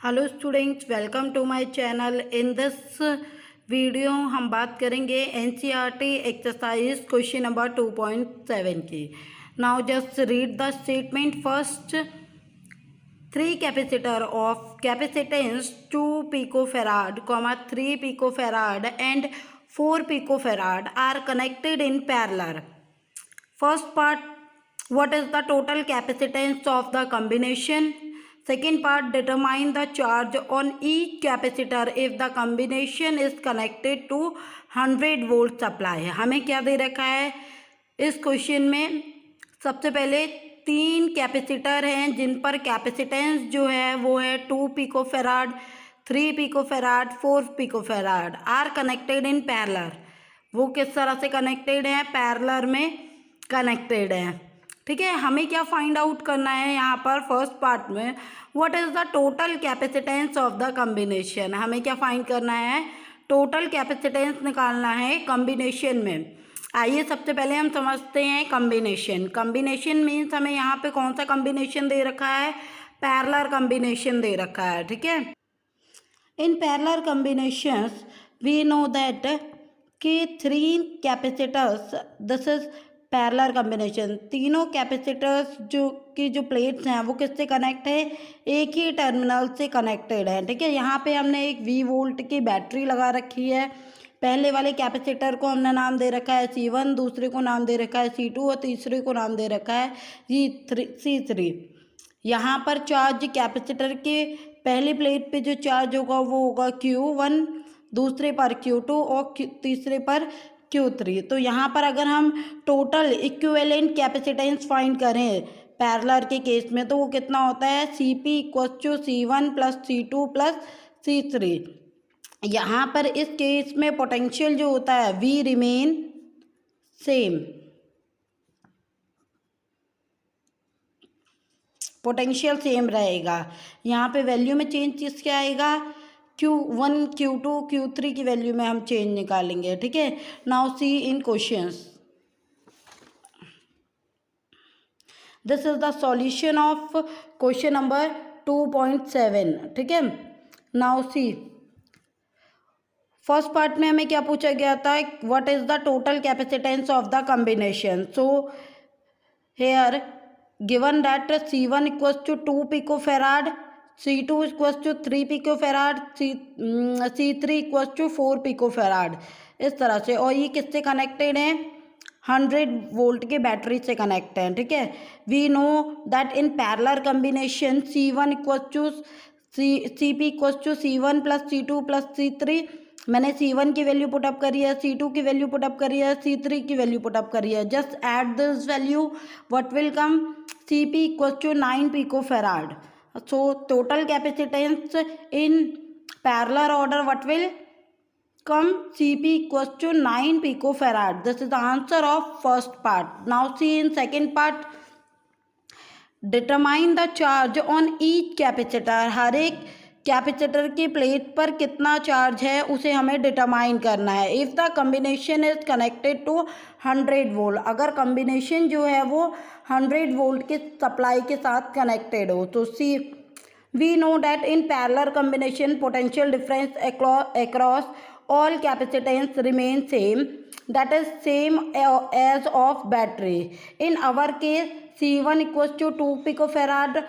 Hello students, welcome to my channel. In this video हम बात करेंगे एनसीईआरटी एक्सरसाइज क्वेश्चन नंबर 2.7 की। Now just read the statement first. 3 capacitor of capacitance 2 picofarad, 3 picofarad and 4 picofarad are connected in parallel. First part, what is the total capacitance of the combination? Second part, determine the charge on each capacitor if the combination is connected to 100 volt supply. हमें क्या दे रखा है इस question में? सबसे पहले 3 capacitor हैं जिन पर कैपेसिटेंस जो है वो है 2 picofarad, 3 picofarad, 4 picofarad are connected in parallel. वो किस तरह से कनेक्टेड हैं? पैरेलल में कनेक्टेड हैं। ठीक है, हमें क्या फाइंड आउट करना है यहाँ पर फर्स्ट पार्ट में? What is the total capacitance of the combination. हमें क्या फाइंड करना है? टोटल कैपेसिटेंस निकालना है कॉम्बिनेशन में। आइए सबसे पहले हम समझते हैं कॉम्बिनेशन। कॉम्बिनेशन मीन्स हमें यहाँ पे कौन सा कॉम्बिनेशन दे रखा है? पैरेलल कॉम्बिनेशन दे रखा है। ठीक है, in parallel combinations we know that कि 3 capacitors, this is parallel combination. तीनों कैपेसिटर्स जो प्लेट्स हैं वो किससे कनेक्ट है? एक ही टर्मिनल से कनेक्टेड है। ठीक है, यहाँ पे हमने एक V वोल्ट की बैटरी लगा रखी है। पहले वाले कैपेसिटर को हमने नाम दे रखा है C1, दूसरे को नाम दे रखा है C2 और तीसरे को नाम दे रखा है C3। यहाँ पर चार्ज कैपेसिटर के पहली प्लेट पे जो चार्ज होगा वो होगा Q1, दूसरे पर Q2 और तीसरे पर Q3। तो यहाँ पर अगर हम टोटल इक्विवेलेंट कैपेसिटेंस फाइंड करें पैरेलल के केस में तो वो कितना होता है? CP = C1 + C2 + C3। यहाँ पर इस केस में पोटेंशियल जो होता है V remain same, potential same रहेगा। यहाँ पे वैल्यू में चेंज चीज क्या आएगा? Q1, Q2, Q3 की वैल्यू में हम चेंज निकालेंगे। ठीक है, now see in questions. This is the solution of question number 2.7। ठीक है, नाउ सी फर्स्ट पार्ट में हमें क्या पूछा गया था? What is the total capacitance of the combination. So here given that C1 = 2 picofarad, C2 = 3 picofarad, C3 = 4 picofarad, इस तरह से। और ये किससे कनेक्टेड हैं? 100 वोल्ट के बैटरी से कनेक्ट हैं। ठीक है, we know that in parallel combination C1 = CP = C1 + C2 + C3। मैंने C1 की वैल्यू पुटअप करी है, C2 की वैल्यू पुटअप करी है, C3 की वैल्यू पुटअप करी है। Just add this value, what will come? CP = 9 picofarad. So total capacitance in parallel order what will come? CP = 9 picofarad. This is the answer of first part. Now see in second part, determine the charge on each capacitor. हर एक capacitor की plate पर कितना charge है उसे हमें determine करना है। If the combination is connected to 100 volt, अगर कॉम्बिनेशन जो है वो 100 वोल्ट के सप्लाई के साथ कनेक्टेड हो तो see we know that in parallel combination potential difference across all capacitance remain same, that is same as of battery. In our case C1 = 2 picofarad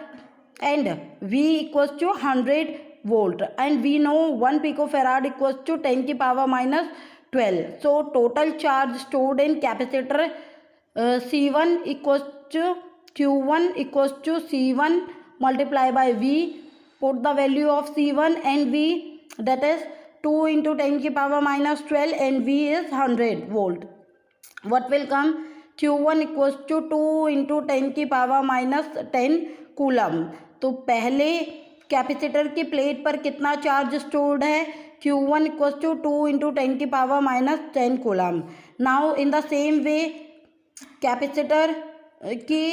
and V = 100 volt and we know 1 picofarad = 10⁻⁻12. So total charge stored in capacitor C1 = Q1 = C1 multiplied by V. Put the value of C1 and V, that is 2 × 10⁻⁻12 and V is 100 volt. What will come? Q1 = 2 × 10⁻⁻10 coulomb. तो पहले capacitor की plate पर कितना charge stored है? Q1 = 2 × 10⁻⁻10 coulomb. Now in the same way capacitor की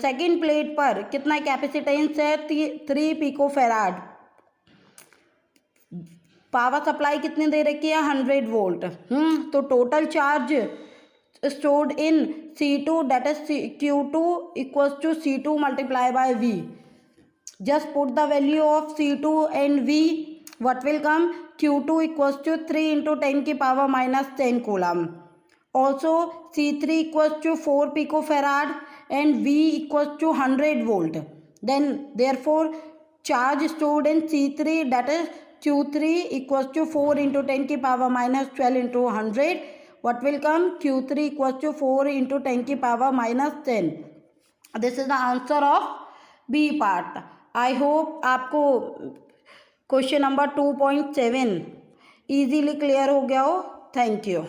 second plate पर कितना capacitance है? 3 पिकोफेराड। पावर सप्लाई कितनी दे रखी है? 100 वोल्ट। तो total charge stored in C2, that is Q2 = C2 multiplied by V, just put the value of C2 and V. What will come? Q2 equals to 3 into 10 की power minus 10 coulomb. Also C3 equals to 4 picofarad and V equals to 100 volt. Then therefore charge stored in C3, that is Q3 equals to 4 into 10 की power minus 12 into 100. What will come? Q3 equals to 4 into 10 की power minus 10. This is the answer of B part. I hope आपको question number 2.7 easily clear हो गया हो. Thank you.